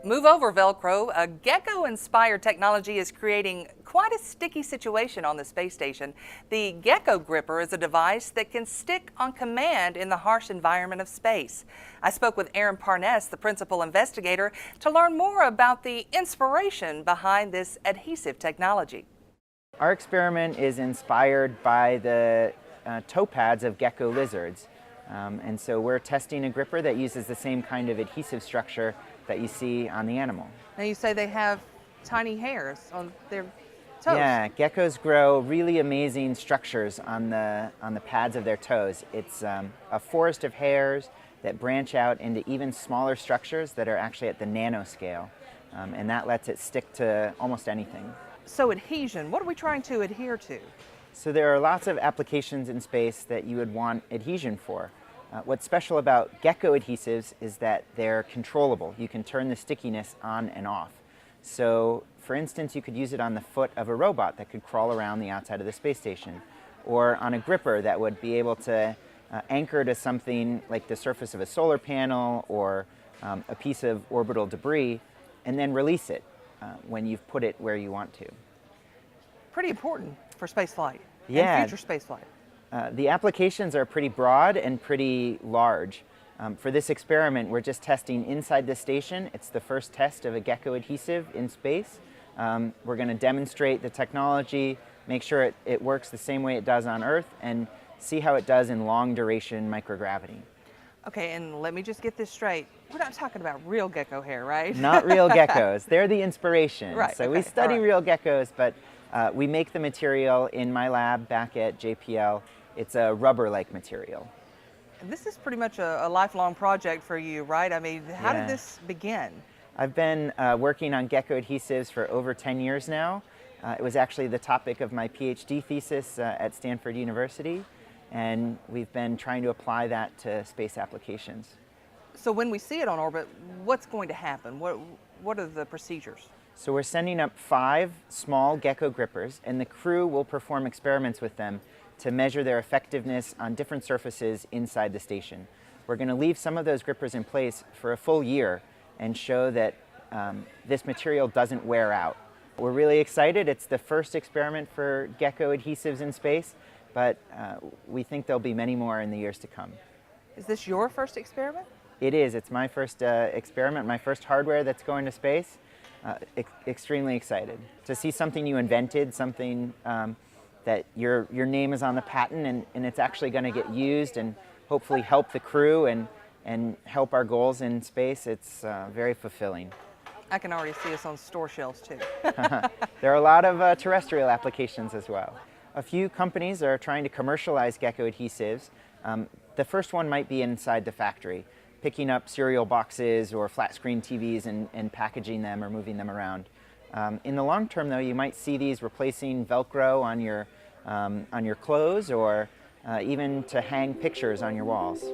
Move over, Velcro. A gecko-inspired technology is creating quite a sticky situation on the space station. The Gecko Gripper is a device that can stick on command in the harsh environment of space. I spoke with Aaron Parness, the principal investigator, to learn more about the inspiration behind this adhesive technology. Our experiment is inspired by the toe pads of gecko lizards. And so we're testing a gripper that uses the same kind of adhesive structure that you see on the animal. Now you say they have tiny hairs on their toes. Yeah, geckos grow really amazing structures on the pads of their toes. It's a forest of hairs that branch out into even smaller structures that are actually at the nanoscale. And that lets it stick to almost anything. So adhesion, what are we trying to adhere to? So there are lots of applications in space that you would want adhesion for. What's special about gecko adhesives is that they're controllable. You can turn the stickiness on and off. So, for instance, you could use it on the foot of a robot that could crawl around the outside of the space station, or on a gripper that would be able to anchor to something like the surface of a solar panel or a piece of orbital debris, and then release it when you've put it where you want to. Pretty important for spaceflight and future spaceflight. The applications are pretty broad and pretty large. For this experiment, we're just testing inside the station. It's the first test of a gecko adhesive in space. We're going to demonstrate the technology, make sure it works the same way it does on Earth, and see how it does in long duration microgravity. Okay, and let me just get this straight. We're not talking about real gecko hair, right? Not real geckos. They're the inspiration. Right, so okay, we study right. real geckos, but we make the material in my lab back at JPL. It's a rubber-like material. This is pretty much a lifelong project for you, right? I mean, how did this begin? I've been working on gecko adhesives for over 10 years now. It was actually the topic of my PhD thesis at Stanford University, and we've been trying to apply that to space applications. So when we see it on orbit, what's going to happen? What are the procedures? So we're sending up 5 small gecko grippers, and the crew will perform experiments with them to measure their effectiveness on different surfaces inside the station. We're going to leave some of those grippers in place for a full year and show that this material doesn't wear out. We're really excited. It's the first experiment for gecko adhesives in space, but we think there'll be many more in the years to come. Is this your first experiment? It is. It's my first experiment, my first hardware that's going to space. Extremely excited to see something you invented, something that your name is on the patent and it's actually going to get used and hopefully help the crew and help our goals in space. It's very fulfilling. I can already see us on store shelves too. There are a lot of terrestrial applications as well. A few companies are trying to commercialize gecko adhesives. The first one might be inside the factory, picking up cereal boxes or flat screen TVs and packaging them or moving them around. In the long term, though, you might see these replacing Velcro on your clothes or even to hang pictures on your walls.